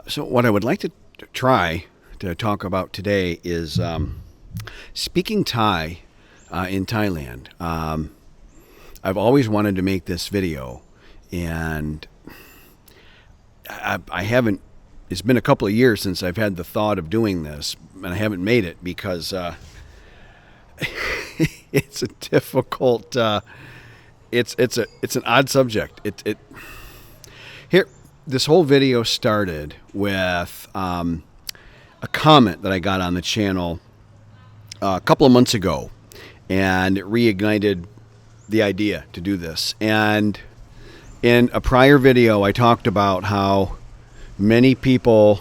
So what I would like to try to talk about today is speaking Thai in Thailand. I've always wanted to make this video, and I haven't. It's been a couple of years since I've had the thought of doing this, and I haven't made it because it's a difficult. It's an odd subject. Here. This whole video started with a comment that I got on the channel a couple of months ago, and it reignited the idea to do this. And in a prior video, I talked about how many people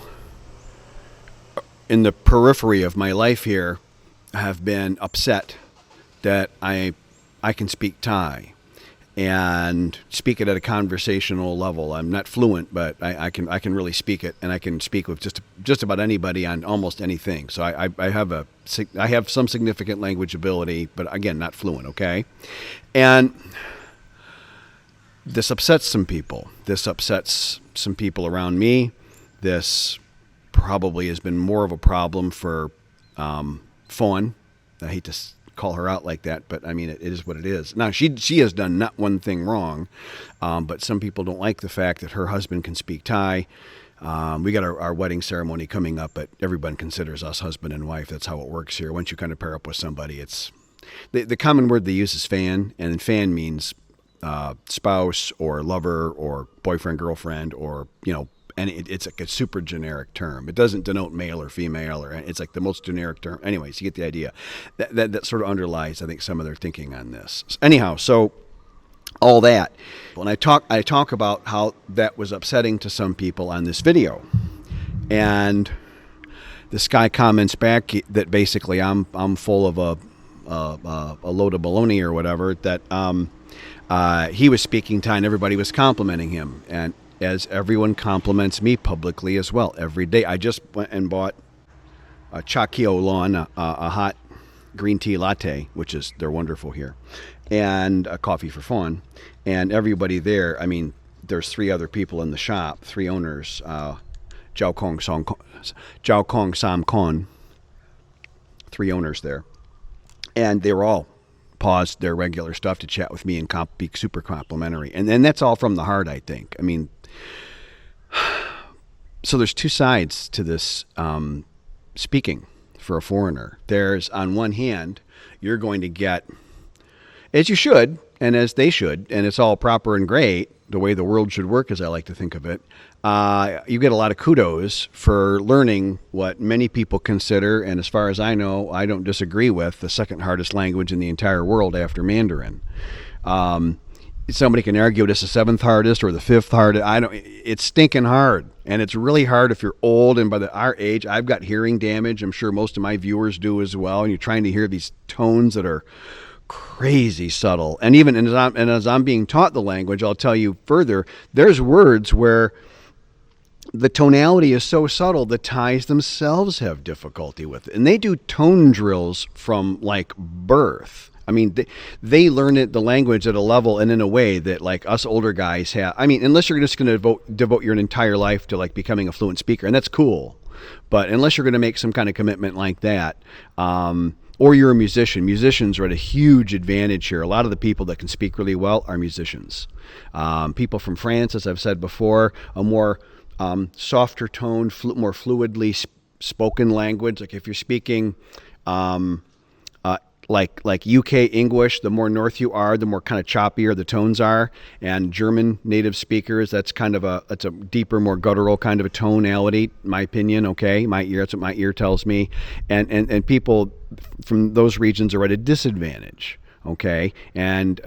in the periphery of my life here have been upset that I can speak Thai and speak it at a conversational level. I'm not fluent, but I can really speak it, and I can speak with just about anybody on almost anything. So I have some significant language ability, but again, not fluent. Okay, and this upsets some people. This upsets some people around me. This probably has been more of a problem for Fawn. I hate to call her out like that, but I mean, it is what it is. Now, she has done not one thing wrong, but some people don't like the fact that her husband can speak Thai. We got our wedding ceremony coming up, but everyone considers us husband and wife. That's how it works here. Once you kind of pair up with somebody, it's the common word they use is fan, and fan means spouse or lover or boyfriend, girlfriend, or and it's like a super generic term. It doesn't denote male or female, or it's like the most generic term. Anyways, you get the idea. That sort of underlies, I think, some of their thinking on this. Anyhow, so all that. When I talk about how that was upsetting to some people on this video, and this guy comments back that basically I'm full of a load of baloney or whatever. That he was speaking Thai and everybody was complimenting him, and as everyone compliments me publicly as well every day. I just went and bought a cha kio lon, a hot green tea latte, they're wonderful here, and a coffee for Fawn. And everybody there, I mean, there's three other people in the shop, three owners, Jiao Kong Sam Kon, three owners there. And they were all paused their regular stuff to chat with me and be super complimentary. And that's all from the heart, I think. I mean, so there's two sides to this speaking for a foreigner. There's, on one hand, you're going to get, as you should, and as they should, and it's all proper and great, the way the world should work, as I like to think of it. You get a lot of kudos for learning what many people consider, and as far as I know, I don't disagree with, the second hardest language in the entire world after Mandarin. Somebody can argue it's the seventh hardest or the fifth hardest. It's stinking hard, and it's really hard if you're old. And by our age, I've got hearing damage. I'm sure most of my viewers do as well. And you're trying to hear these tones that are crazy subtle. And even as I'm being taught the language, I'll tell you further. There's words where the tonality is so subtle, the Thais themselves have difficulty with it, and they do tone drills from like birth. I mean, they learn the language at a level and in a way that like us older guys have. I mean, unless you're just going to devote your entire life to like becoming a fluent speaker, and that's cool. But unless you're going to make some kind of commitment like that, or you're a musician, musicians are at a huge advantage here. A lot of the people that can speak really well are musicians. People from France, as I've said before, a more softer tone, more fluidly spoken language. Like if you're speaking like UK English, the more north you are, the more kind of choppier the tones are. And German native speakers, that's a deeper, more guttural kind of a tonality, in my opinion. Okay, that's what my ear tells me. And people from those regions are at a disadvantage. Okay, and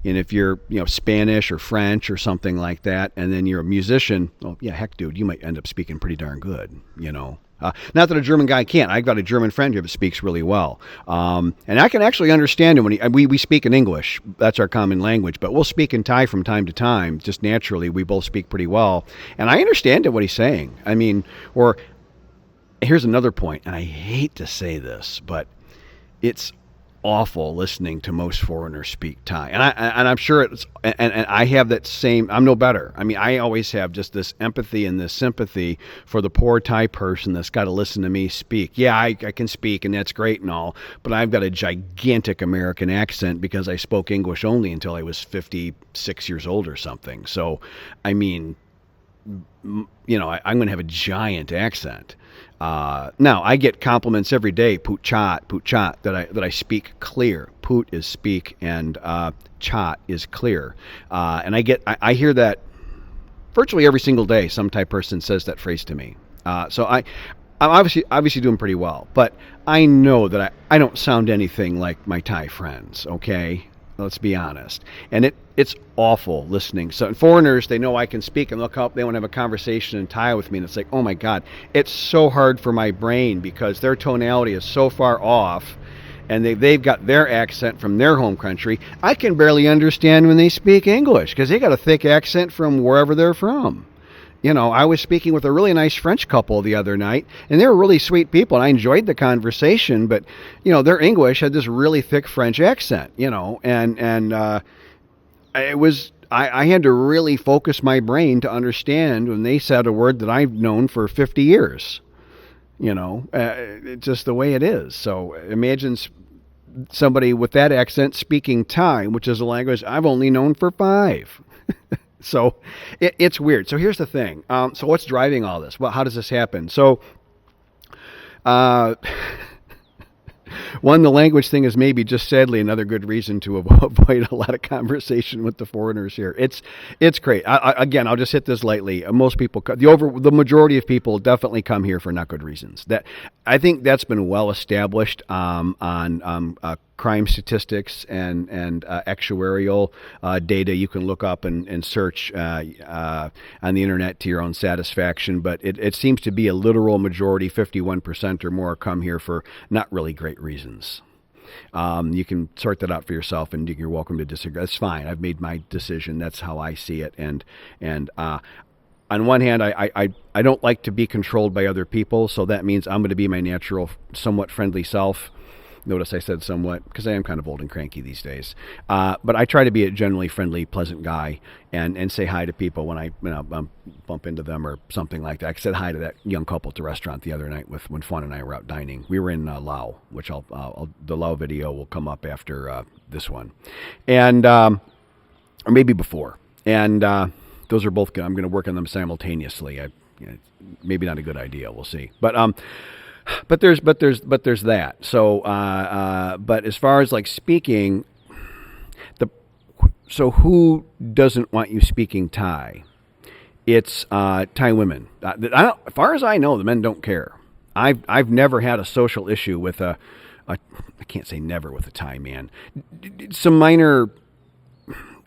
if you're Spanish or French or something like that, and then you're a musician, well, yeah, heck, dude, you might end up speaking pretty darn good. Not that a German guy can't. I've got a German friend here that speaks really well. And I can actually understand him when we speak in English. That's our common language. But we'll speak in Thai from time to time. Just naturally, we both speak pretty well. And I understand what he's saying. I mean, here's another point, and I hate to say this, but it's awful listening to most foreigners speak Thai, and I'm sure it's and I have that same. I'm no better. I mean, I always have just this empathy and this sympathy for the poor Thai person that's got to listen to me speak. Yeah, I can speak, and that's great and all, but I've got a gigantic American accent because I spoke English only until I was 56 years old or something. So, I mean, I'm going to have a giant accent. Now I get compliments every day, poot chat, that I speak clear. Poot is speak, and chat is clear. And I hear that virtually every single day. Some Thai person says that phrase to me. So I'm obviously doing pretty well, but I know that I don't sound anything like my Thai friends. Okay, let's be honest. And it's awful listening. So foreigners, they know I can speak and look up, they want to have a conversation in Thai with me, and it's like, oh my God, it's so hard for my brain because their tonality is so far off, and they've got their accent from their home country. I can barely understand when they speak English because they got a thick accent from wherever they're from. I was speaking with a really nice French couple the other night, and they were really sweet people, and I enjoyed the conversation, but, their English had this really thick French accent, and it was, I had to really focus my brain to understand when they said a word that I've known for 50 years, it's just the way it is. So imagine somebody with that accent speaking Thai, which is a language I've only known for 5. So it's weird. So here's the thing. So what's driving all this? Well, how does this happen? So, one, the language thing is maybe just sadly another good reason to avoid a lot of conversation with the foreigners here. It's great. Again, I'll just hit this lightly. Most people, the majority of people definitely come here for not good reasons. I think that's been well established on crime statistics and actuarial data. You can look up and search on the internet to your own satisfaction, but it seems to be a literal majority, 51% or more, come here for not really great reasons. You can sort that out for yourself, and you're welcome to disagree. That's fine. I've made my decision. That's how I see it. And on one hand, I don't like to be controlled by other people, so that means I'm going to be my natural, somewhat friendly self. Notice I said somewhat, because I am kind of old and cranky these days. But I try to be a generally friendly, pleasant guy and say hi to people when I bump into them or something like that. I said hi to that young couple at the restaurant the other night when Fawn and I were out dining. We were in Lao, which the Lao video will come up after this one. And or maybe before. And those are both good. I'm going to work on them simultaneously. Maybe not a good idea. We'll see. But there's that. So, but as far as like speaking, so who doesn't want you speaking Thai? It's Thai women. As far as I know, the men don't care. I've never had a social issue with I can't say never with a Thai man. Some minor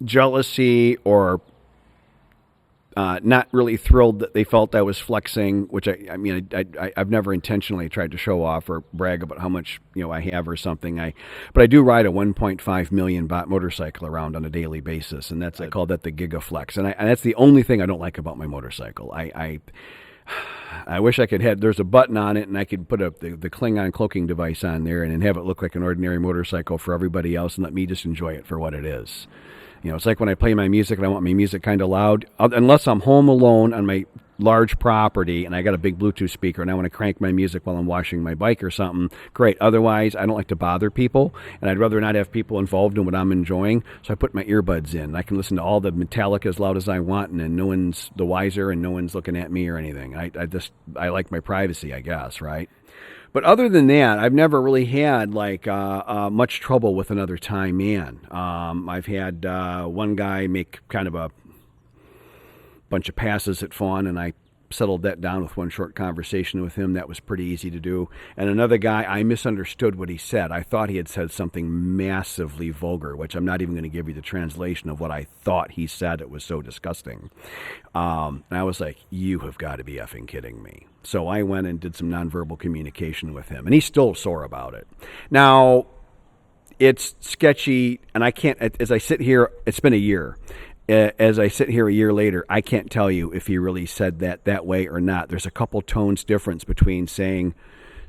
jealousy or not really thrilled that they felt I was flexing, which I've never intentionally tried to show off or brag about how much I have or something. But I do ride a 1.5 million baht motorcycle around on a daily basis, and I call that the Gigaflex, and that's the only thing I don't like about my motorcycle. I wish I could there's a button on it and I could put the Klingon cloaking device on there and have it look like an ordinary motorcycle for everybody else and let me just enjoy it for what it is. It's like when I play my music and I want my music kind of loud, unless I'm home alone on my large property and I got a big Bluetooth speaker and I want to crank my music while I'm washing my bike or something, great. Otherwise, I don't like to bother people, and I'd rather not have people involved in what I'm enjoying, so I put my earbuds in. I can listen to all the Metallica as loud as I want, and then no one's the wiser and no one's looking at me or anything. I like my privacy, I guess, right? But other than that, I've never really had much trouble with another Thai man. I've had one guy make kind of a bunch of passes at Fawn, and I settled that down with one short conversation with him. That was pretty easy to do. And another guy, I misunderstood what he said. I thought he had said something massively vulgar, which I'm not even going to give you the translation of what I thought he said. It was so disgusting. And I was like, you have got to be effing kidding me. So I went and did some nonverbal communication with him, and he's still sore about it. Now, it's sketchy, and I can't, as I sit here, it's been a year. As I sit here a year later, I can't tell you if he really said that way or not. There's a couple tones difference between saying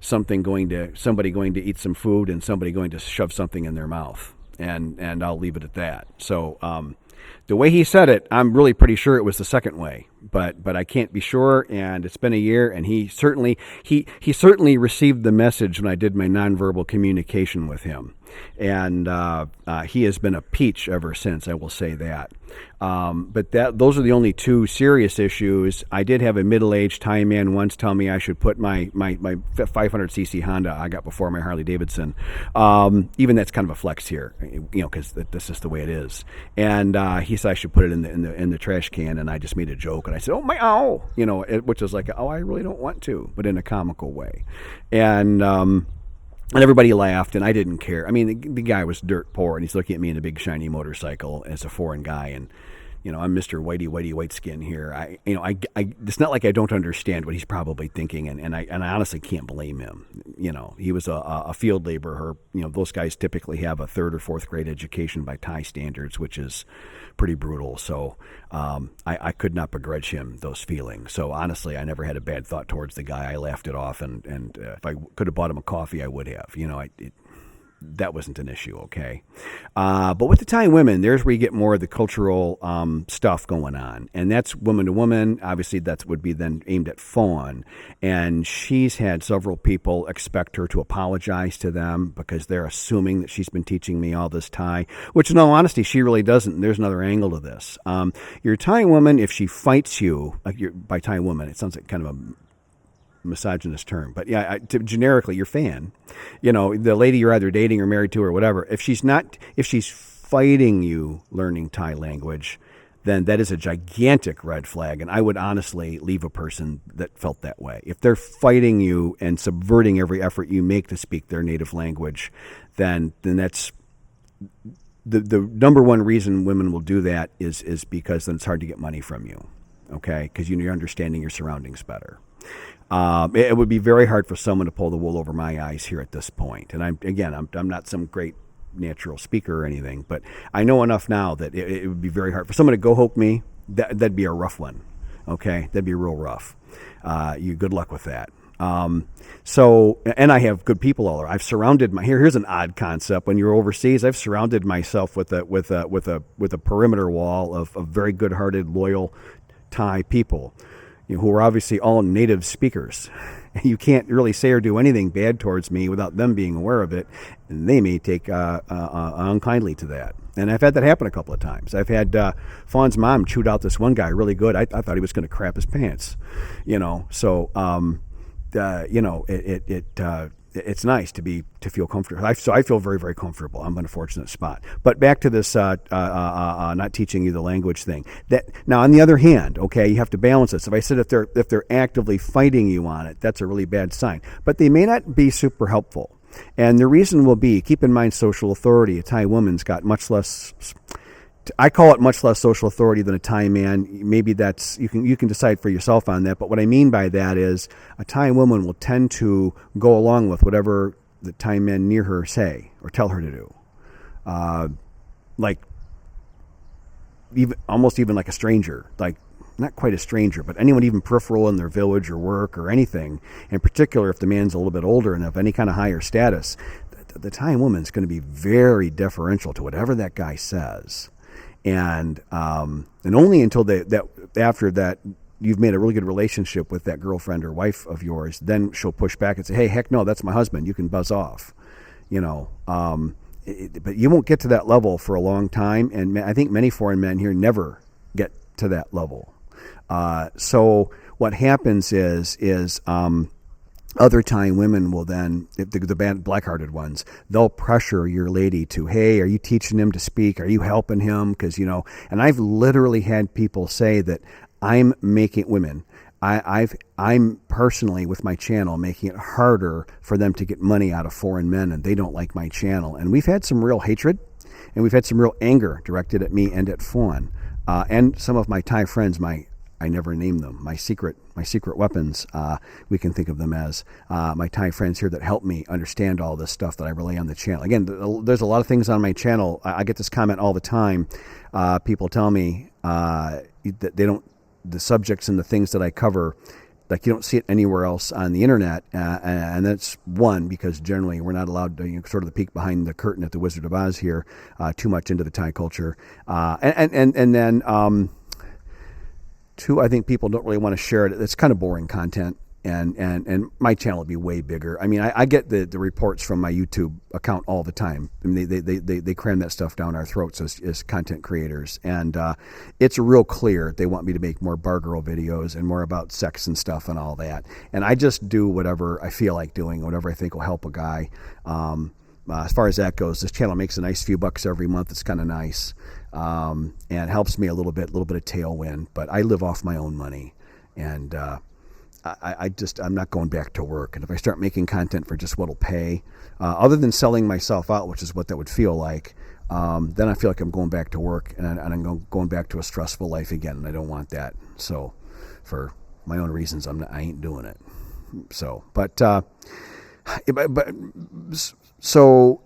somebody going to eat some food and somebody going to shove something in their mouth, and I'll leave it at that. So the way he said it, I'm really pretty sure it was the second way, but I can't be sure. And it's been a year, and he certainly received the message when I did my nonverbal communication with him, and he has been a peach ever since. I will say that. But those are the only two serious issues. I did have a middle-aged Thai man once tell me I should put my 500cc Honda I got before my Harley Davidson. Even that's kind of a flex here, because that's just the way it is. And he said I should put it in the trash can, and I just made a joke, and I said, which was like, I really don't want to, but in a comical way, and everybody laughed, and I didn't care. I mean, the guy was dirt poor, and he's looking at me in a big shiny motorcycle as a foreign guy, and I'm Mr. Whitey white skin here. It's not like I don't understand what he's probably thinking, and I honestly can't blame him. He was a field laborer. Those guys typically have a third or fourth grade education by Thai standards, which is pretty brutal. So I could not begrudge him those feelings. So honestly, I never had a bad thought towards the guy. I laughed it off, and if I could have bought him a coffee, I would have. That wasn't an issue, okay? But with the Thai women, there's where you get more of the cultural stuff going on. And that's woman to woman. Obviously, that would be then aimed at Fawn. And she's had several people expect her to apologize to them because they're assuming that she's been teaching me all this Thai, which in all honesty, she really doesn't. And there's another angle to this. Your Thai woman, if she fights you, by Thai woman, it sounds like kind of a misogynist term, but yeah, generically your fan, the lady you're either dating or married to or whatever, if she's fighting you learning Thai language, then that is a gigantic red flag. And I would honestly leave a person that felt that way. If they're fighting you and subverting every effort you make to speak their native language, then that's the number one reason women will do that is because then it's hard to get money from you. Okay. Because you're understanding your surroundings better. It would be very hard for someone to pull the wool over my eyes here at this point. And I'm not some great natural speaker or anything, but I know enough now that it would be very hard for someone to go hope me. That'd be a rough one. Okay. That'd be real rough. Good luck with that. So, and I have good people all around. I've surrounded here's an odd concept. When you're overseas, I've surrounded myself with a perimeter wall of very good-hearted, loyal Thai people, who are obviously all native speakers. You can't really say or do anything bad towards me without them being aware of it, and they may take unkindly to that. And I've had that happen a couple of times. I've had Fawn's mom chewed out this one guy really good. I thought he was going to crap his pants, So, it's nice to feel comfortable. So I feel very, very comfortable. I'm in a fortunate spot. But back to this not teaching you the language thing. That now, on the other hand, okay, you have to balance this. If I said if they're actively fighting you on it, that's a really bad sign. But they may not be super helpful. And the reason will be, keep in mind, social authority. A Thai woman's got much less. I call it much less social authority than a Thai man. Maybe that's you can decide for yourself on that. But what I mean by that is a Thai woman will tend to go along with whatever the Thai men near her say or tell her to do, almost even like a stranger, like not quite a stranger, but anyone even peripheral in their village or work or anything. In particular, if the man's a little bit older and of any kind of higher status, the Thai woman's going to be very deferential to whatever that guy says. And only until after that you've made a really good relationship with that girlfriend or wife of yours, then she'll push back and say, "Hey, heck no, that's my husband. You can buzz off," But you won't get to that level for a long time, and I think many foreign men here never get to that level. So what happens is other Thai women will then, the bad black-hearted ones, they'll pressure your lady to, "Hey, are you teaching him to speak? Are you helping him?" Because, and I've literally had people say that I'm making women, I'm personally with my channel making it harder for them to get money out of foreign men, and they don't like my channel. And we've had some real hatred, and we've had some real anger directed at me and at Fawn. And some of my Thai friends, I never name them, my secret weapons, we can think of them as my Thai friends here that help me understand all this stuff that I relay on the channel. Again, there's a lot of things on my channel. I get this comment all the time. People tell me that they don't, the subjects and the things that I cover, like you don't see it anywhere else on the internet, and that's one, because generally we're not allowed to, sort of the peek behind the curtain at the Wizard of Oz here, too much into the Thai culture, and then two, I think people don't really want to share it. It's kind of boring content. And my channel would be way bigger. I mean, I get the reports from my YouTube account all the time. I mean, they cram that stuff down our throats as content creators. And it's real clear they want me to make more bar girl videos and more about sex and stuff and all that. And I just do whatever I feel like doing, whatever I think will help a guy. As far as that goes, this channel makes a nice few bucks every month. It's kind of nice. And helps me a little bit of tailwind. But I live off my own money. And I'm not going back to work. And if I start making content for just what'll pay, other than selling myself out, which is what that would feel like, then I feel like I'm going back to work and I'm going back to a stressful life again. And I don't want that. So for my own reasons, I ain't doing it. So, so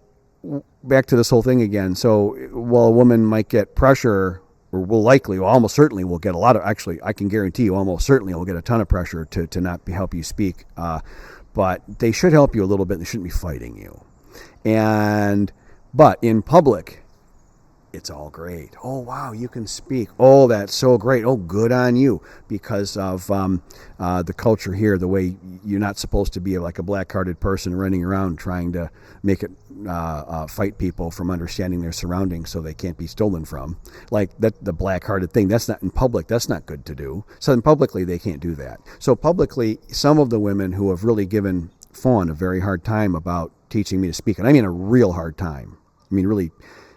back to this whole thing again. So while a woman might get pressure, or almost certainly will get a lot of, actually, I can guarantee you almost certainly will get a ton of pressure to not help you speak. But they should help you a little bit. They shouldn't be fighting you. But in public, it's all great. Oh, wow, you can speak. Oh, that's so great. Oh, good on you. Because of the culture here, the way you're not supposed to be like a black-hearted person running around trying to make it fight people from understanding their surroundings so they can't be stolen from. Like the black-hearted thing, that's not in public. That's not good to do. So in publicly, they can't do that. So publicly, some of the women who have really given Fawn a very hard time about teaching me to speak, and I mean a real hard time. I mean, really,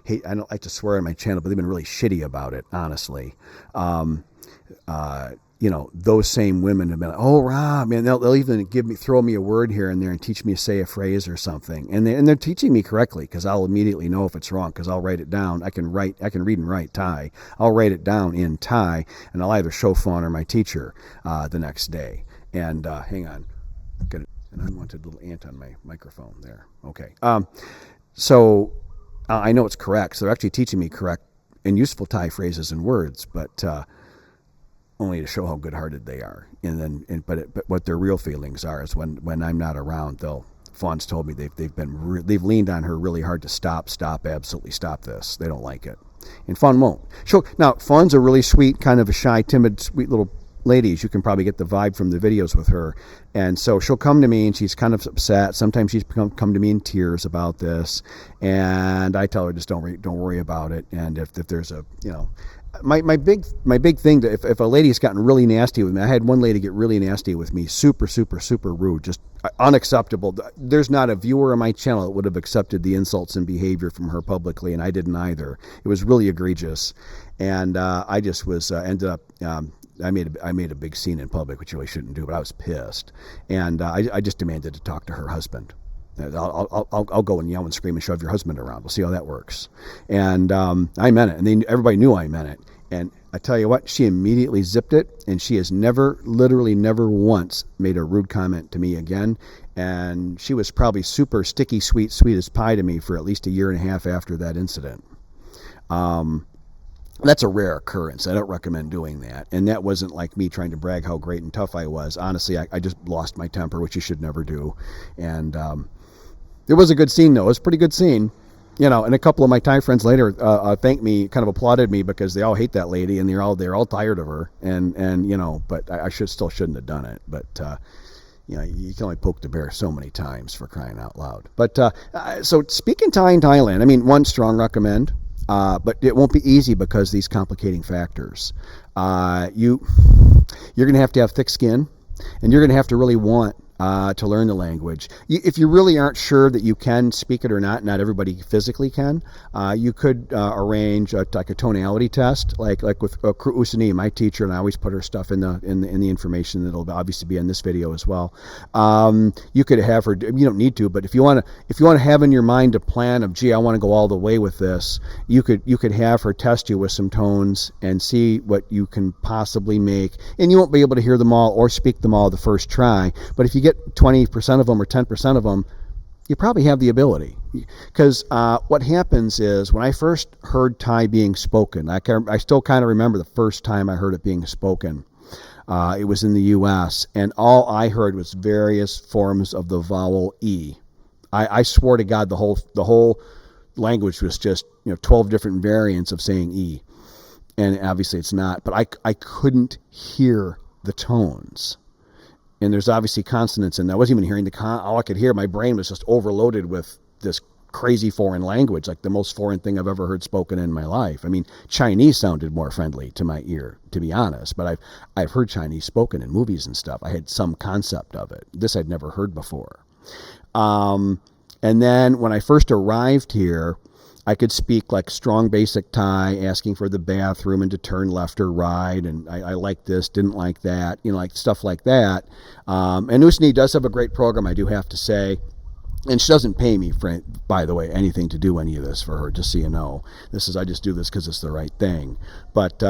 I don't like to swear on my channel, but they've been really shitty about it, honestly. Those same women have been like, oh, Rob, man, they'll even throw me a word here and there and teach me to say a phrase or something. And they're teaching me correctly, because I'll immediately know if it's wrong, because I'll write it down. I can read and write Thai. I'll write it down in Thai, and I'll either show Fawn or my teacher the next day. And hang on. Got an unwanted little ant on my microphone there. Okay. So I know it's correct. So they're actually teaching me correct and useful Thai phrases and words, but only to show how good-hearted they are. But what their real feelings are is when I'm not around, Fawn's told me they've leaned on her really hard to absolutely stop this. They don't like it, and Fawn won't. Now Fawn's a really sweet, kind of a shy, timid, sweet little lady. You can probably get the vibe from the videos with her. And so she'll come to me and she's kind of upset. Sometimes she's come to me in tears about this. And I tell her, just don't worry about it. And if there's my big thing, if a lady's gotten really nasty with me, I had one lady get really nasty with me, super, super, super rude, just unacceptable. There's not a viewer on my channel that would have accepted the insults and behavior from her publicly, and I didn't either. It was really egregious. And I just was, ended up, I made a big scene in public, which you really shouldn't do, but I was pissed. And I just demanded to talk to her husband. I'll go and yell and scream and shove your husband around. We'll see how that works. And I meant it. And everybody knew I meant it. And I tell you what, she immediately zipped it. And she has literally never once made a rude comment to me again. And she was probably super sticky, sweet as pie to me for at least a year and a half after that incident. That's a rare occurrence. I don't recommend doing that. And that wasn't like me trying to brag how great and tough I was. Honestly, I just lost my temper, which you should never do. And it was a good scene, though. It was a pretty good scene. And a couple of my Thai friends later thanked me, kind of applauded me, because they all hate that lady and they're all tired of her. And but I shouldn't have done it. But you can only poke the bear so many times, for crying out loud. But so speaking Thai in Thailand, I mean, one, strong recommend. But it won't be easy because these complicating factors. You're going to have thick skin, and you're going to have to really want to learn the language. If you really aren't sure that you can speak it or not everybody physically can, you could arrange like a tonality test, like with Usani, my teacher, and I always put her stuff in the information that'll obviously be in this video as well. You could have her. You don't need to, but if you want to have in your mind a plan of, gee, I want to go all the way with this, you could have her test you with some tones and see what you can possibly make. And you won't be able to hear them all or speak them all the first try, but if you get 20% of them or 10% of them, you probably have the ability. Because what happens is, when I first heard Thai being spoken, I still kind of remember the first time I heard it being spoken. It was in the U.S., and all I heard was various forms of the vowel E. I swore to God the whole language was just 12 different variants of saying E, and obviously it's not. But I couldn't hear the tones, and there's obviously consonants, and I wasn't even hearing all I could hear. My brain was just overloaded with this crazy foreign language, like the most foreign thing I've ever heard spoken in my life. I mean, Chinese sounded more friendly to my ear, to be honest, but I've heard Chinese spoken in movies and stuff. I had some concept of it. This I'd never heard before. And then when I first arrived here, I could speak like strong basic Thai, asking for the bathroom and to turn left or right, and I like this, didn't like that, like stuff like that. And Usni does have a great program, I do have to say. And she doesn't pay me, by the way, anything to do any of this for her, just so you know. I just do this because it's the right thing. But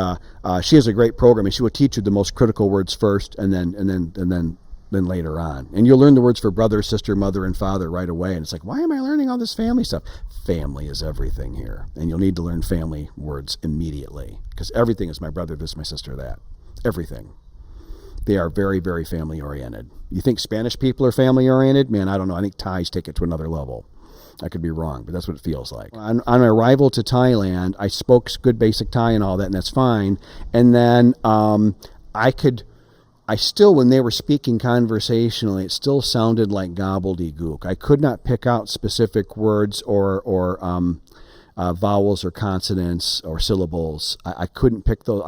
she has a great program, and she will teach you the most critical words first, and then later on. And you'll learn the words for brother, sister, mother, and father right away. And it's like, why am I learning all this family stuff? Family is everything here. And you'll need to learn family words immediately, because everything is my brother, this, my sister, that. Everything. They are very, very family-oriented. You think Spanish people are family-oriented? Man, I don't know. I think Thais take it to another level. I could be wrong, but that's what it feels like. On arrival to Thailand, I spoke good basic Thai and all that, and that's fine. And then I still, when they were speaking conversationally, it still sounded like gobbledygook. I could not pick out specific words or vowels or consonants or syllables. I couldn't pick those.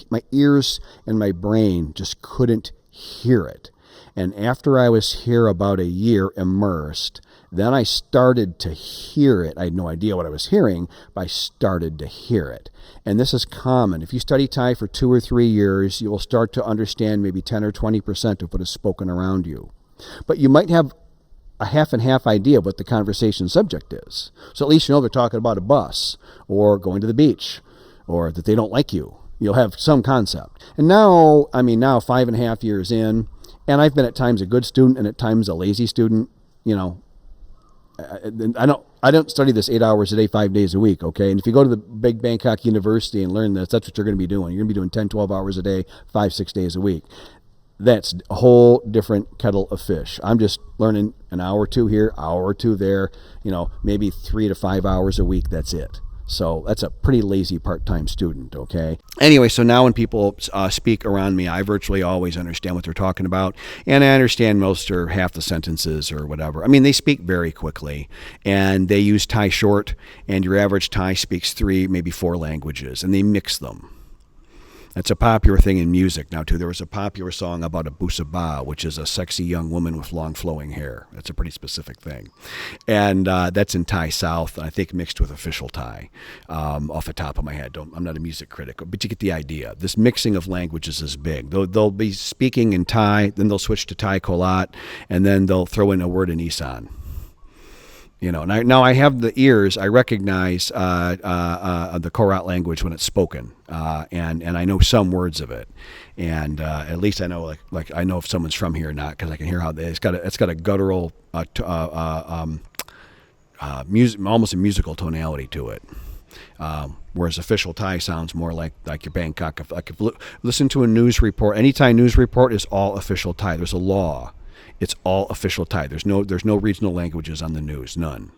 My ears and my brain just couldn't hear it. And after I was here about a year immersed, then I started to hear it. I had no idea what I was hearing, but I started to hear it. And this is common. If you study Thai for 2 or 3 years, you will start to understand maybe 10 or 20% of what is spoken around you. But you might have a half and half idea of what the conversation subject is. So at least you know they're talking about a bus or going to the beach or that they don't like you. You'll have some concept. And now 5.5 years in, and I've been at times a good student and at times a lazy student. I don't study this 8 hours a day, 5 days a week, okay? And if you go to the big Bangkok University and learn this, that's what you're going to be doing. You're going to be doing 10, 12 hours a day, 5, 6 days a week. That's a whole different kettle of fish. I'm just learning an hour or two here, hour or two there, maybe 3 to 5 hours a week. That's it. So that's a pretty lazy part-time student, okay? Anyway, so now when people speak around me, I virtually always understand what they're talking about, and I understand most or half the sentences or whatever. I mean, they speak very quickly, and they use Thai short, and your average Thai speaks 3, maybe 4 languages, and they mix them. That's a popular thing in music now, too. There was a popular song about a busaba, which is a sexy young woman with long flowing hair. That's a pretty specific thing. And that's in Thai South, I think mixed with official Thai, off the top of my head. I'm not a music critic, but you get the idea. This mixing of languages is big. They'll be speaking in Thai, then they'll switch to Thai Kolat, and then they'll throw in a word in Isan. Now I have the ears. I recognize the Korat language when it's spoken, and I know some words of it, and at least I know like I know if someone's from here or not because I can hear how it's got a guttural, almost a musical tonality to it. Whereas official Thai sounds more like your Bangkok. If I could listen to a news report, any Thai news report is all official Thai. There's a law. It's all official Thai. There's no regional languages on the news, none.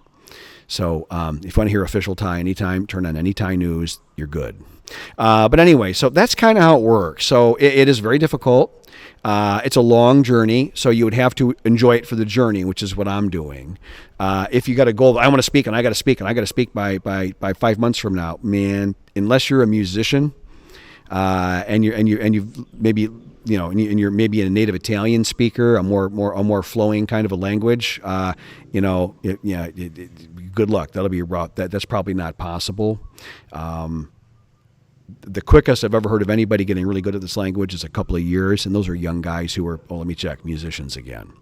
So if you want to hear official Thai anytime, turn on any Thai news, you're good. But anyway, so that's kind of how it works. So it is very difficult. It's a long journey, so you would have to enjoy it for the journey, which is what I'm doing. If you got a goal, I want to speak and I got to speak and I got to speak by 5 months from now, man. Unless you're a musician, and you've maybe. And you're maybe a native Italian speaker, a more flowing kind of a language. Good luck. That'll be rough. That's probably not possible. The quickest I've ever heard of anybody getting really good at this language is a couple of years, and those are young guys who are, let me check, musicians again.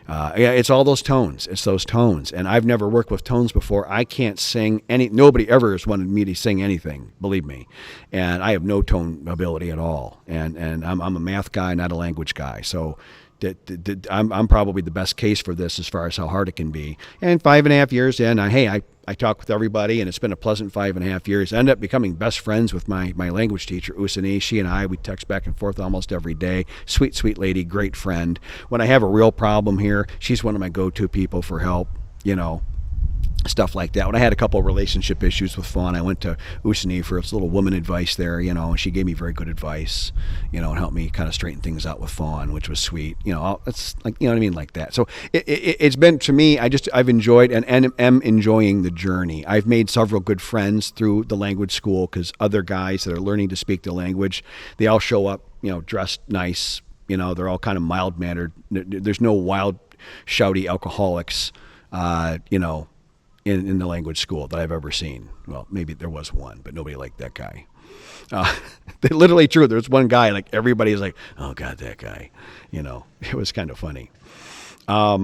It's all those tones. It's those tones, and I've never worked with tones before. I can't sing nobody ever has wanted me to sing anything, believe me, and I have no tone ability at all, and I'm a math guy, not a language guy, so I'm probably the best case for this as far as how hard it can be. And 5.5 years in, I I talk with everybody, and it's been a pleasant 5.5 years. I ended up becoming best friends with my language teacher, Isan. She and I, we text back and forth almost every day. Sweet, sweet lady, great friend. When I have a real problem here, she's one of my go-to people for help, stuff like that. When I had a couple of relationship issues with Fawn, I went to Usani for its little woman advice there, and she gave me very good advice, and helped me kind of straighten things out with Fawn, which was sweet. It's like, what I mean, like that. So it's been, to me, I've enjoyed and am enjoying the journey. I've made several good friends through the language school because other guys that are learning to speak the language, they all show up, dressed nice. They're all kind of mild-mannered. There's no wild, shouty alcoholics, in the language school that I've ever seen. Well, maybe there was one, but nobody liked that guy. Literally true. There's one guy, like everybody's like, oh God, that guy. It was kind of funny. But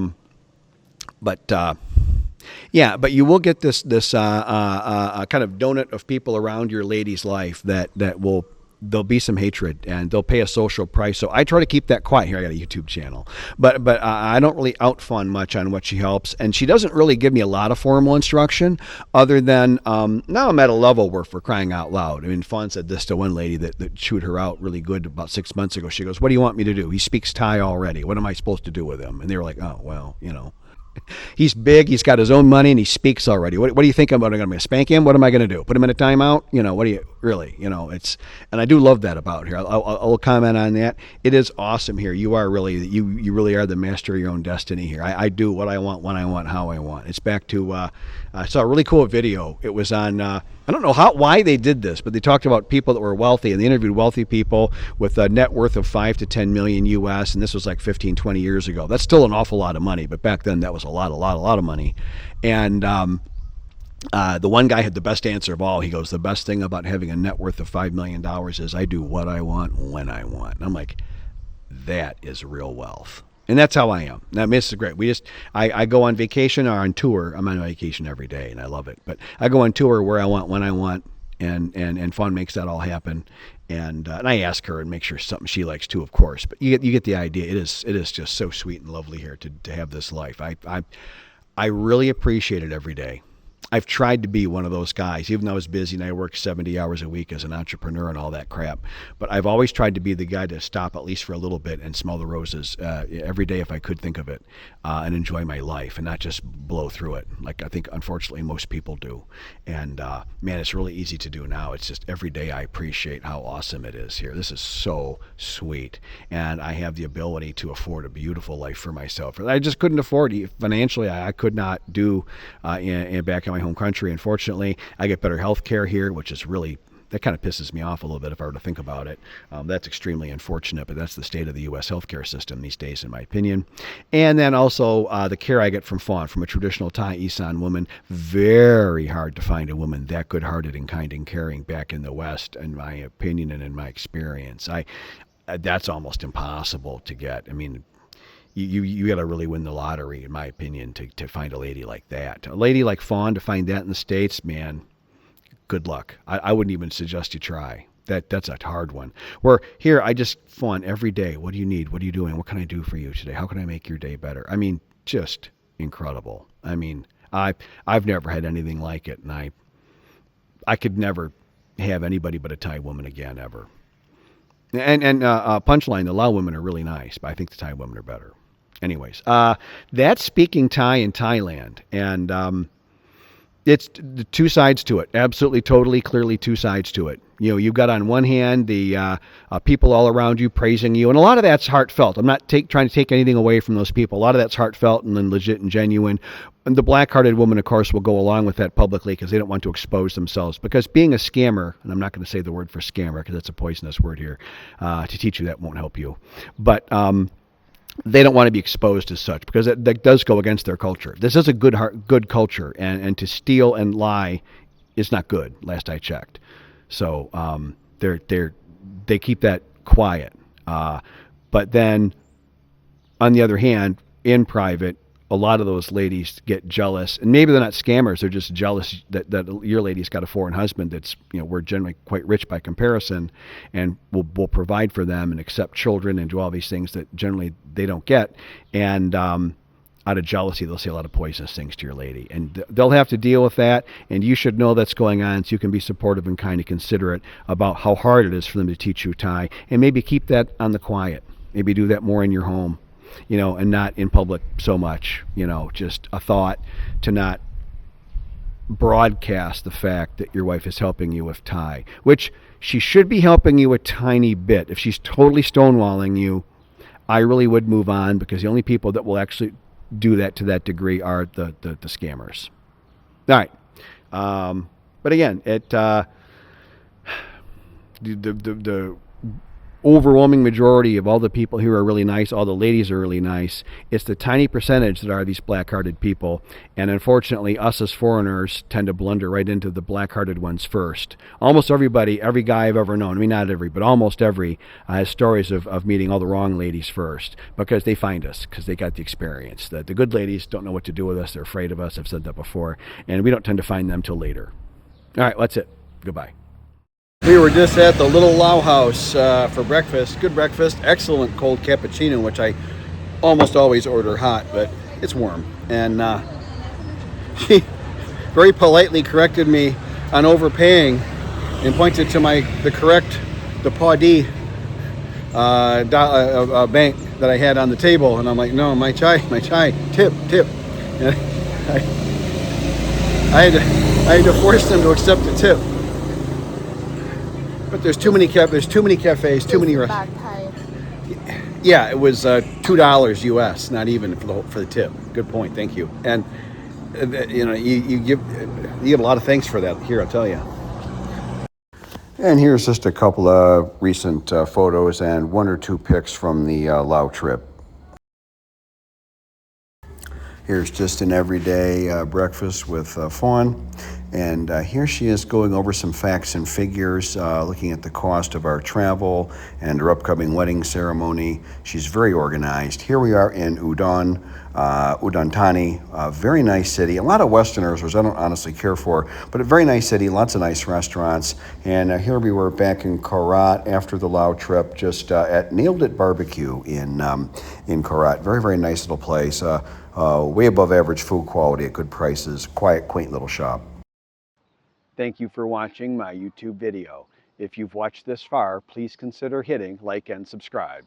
you will get this kind of donut of people around your lady's life that there'll be some hatred and they'll pay a social price. So I try to keep that quiet. Here, I got a YouTube channel, but I don't really out Fawn much on what she helps, and she doesn't really give me a lot of formal instruction other than now I'm at a level where, for crying out loud, I mean, Fawn said this to one lady that chewed her out really good about 6 months ago. She goes, "What do you want me to do? He speaks Thai already. What am I supposed to do with him?" And they were like, "Oh, well, he's big, he's got his own money, and he speaks already. What do you think about? I'm going to spank him? What am I going to do? Put him in a timeout? What do you really? It's, and I do love that about here. I'll comment on that. It is awesome here. You are really, you really are the master of your own destiny here. I do what I want, when I want, how I want. It's back to, I saw a really cool video. It was on, I don't know why they did this, but they talked about people that were wealthy, and they interviewed wealthy people with a net worth of 5 to 10 million US, and this was like 15, 20 years ago. That's still an awful lot of money, but back then that was a lot of money. And the one guy had the best answer of all. He goes, "The best thing about having a net worth of $5 million is I do what I want, when I want." And I'm like, that is real wealth. And that's how I am. Now, this is great. I go on vacation or on tour. I'm on vacation every day, and I love it. But I go on tour where I want, when I want, and Fawn makes that all happen. And I ask her and make sure something she likes too, of course. But you get the idea. It is just so sweet and lovely here to have this life. I really appreciate it every day. I've tried to be one of those guys, even though I was busy and I worked 70 hours a week as an entrepreneur and all that crap. But I've always tried to be the guy to stop at least for a little bit and smell the roses every day if I could think of it, and enjoy my life and not just blow through it like I think, unfortunately, most people do. And man, it's really easy to do now. It's just every day I appreciate how awesome it is here. This is so sweet. And I have the ability to afford a beautiful life for myself. I just couldn't afford it. Financially, I could not do back in my home country. Unfortunately, I get better health care here, which is really, that kind of pisses me off a little bit if I were to think about it. That's extremely unfortunate, but that's the state of the U.S. healthcare system these days, in my opinion. And then also the care I get from Fawn, from a traditional Thai Isan woman. Very hard to find a woman that good-hearted and kind and caring back in the West, in my opinion and in my experience. That's almost impossible to get. I mean, you got to really win the lottery, in my opinion, to find a lady like that. A lady like Fawn, to find that in the States, man, good luck. I wouldn't even suggest you try. That's a hard one. Where here, I just, Fawn, every day, what do you need? What are you doing? What can I do for you today? How can I make your day better? I mean, just incredible. I mean, I've never had anything like it, and I could never have anybody but a Thai woman again, ever. And punchline, the Lao women are really nice, but I think the Thai women are better. Anyways, that's speaking Thai in Thailand, and it's the two sides to it. Absolutely, totally, clearly two sides to it. You've got on one hand the people all around you praising you, and a lot of that's heartfelt. I'm not trying to take anything away from those people. A lot of that's heartfelt and then legit and genuine. And the black-hearted woman, of course, will go along with that publicly because they don't want to expose themselves. Because being a scammer, and I'm not going to say the word for scammer because that's a poisonous word here. To teach you that won't help you. But they don't want to be exposed as such because that does go against their culture. This is a good culture, and to steal and lie is not good. Last I checked, so they keep that quiet. But then, on the other hand, in private, a lot of those ladies get jealous, and maybe they're not scammers. They're just jealous that your lady's got a foreign husband that's, we're generally quite rich by comparison, and will provide for them and accept children and do all these things that generally they don't get. And out of jealousy, they'll say a lot of poisonous things to your lady. And they'll have to deal with that, and you should know that's going on, so you can be supportive and kind of considerate about how hard it is for them to teach you Thai, and maybe keep that on the quiet. Maybe do that more in your home, and not in public so much. Just a thought to not broadcast the fact that your wife is helping you with Thai, which she should be helping you a tiny bit. If she's totally stonewalling you, I really would move on, because the only people that will actually do that to that degree are the scammers. All right. But again, the overwhelming majority of all the people here are really nice. All the ladies are really nice. It's the tiny percentage that are these black-hearted people. And unfortunately, us as foreigners tend to blunder right into the black-hearted ones first. Almost everybody, every guy I've ever known, I mean, not every, but almost every, has stories of meeting all the wrong ladies first, because they find us, because they got the experience. The good ladies don't know what to do with us. They're afraid of us. I've said that before. And we don't tend to find them till later. All right, that's it. Goodbye. We were just at the Little Lao House for breakfast. Good breakfast. Excellent cold cappuccino, which I almost always order hot, but it's warm. And she very politely corrected me on overpaying and pointed to the Paudi bank that I had on the table. And I'm like, no, my chai, tip. And I had to force them to accept the tip. But there's too many cafes, too many restaurants. Yeah, it was $2 US, not even for the tip. Good point, thank you. And you give a lot of thanks for that here, I'll tell you. And here's just a couple of recent photos and one or two pics from the Lao trip. Here's just an everyday breakfast with Fawn. And here she is going over some facts and figures, looking at the cost of our travel and her upcoming wedding ceremony. She's very organized. Here we are in Udon Thani, a very nice city. A lot of Westerners, which I don't honestly care for, but a very nice city, lots of nice restaurants. And here we were back in Korat after the Lao trip, just at Nailed It Barbecue in Korat. Very, very nice little place. Way above average food quality at good prices. Quiet, quaint little shop. Thank you for watching my YouTube video. If you've watched this far, please consider hitting like and subscribe.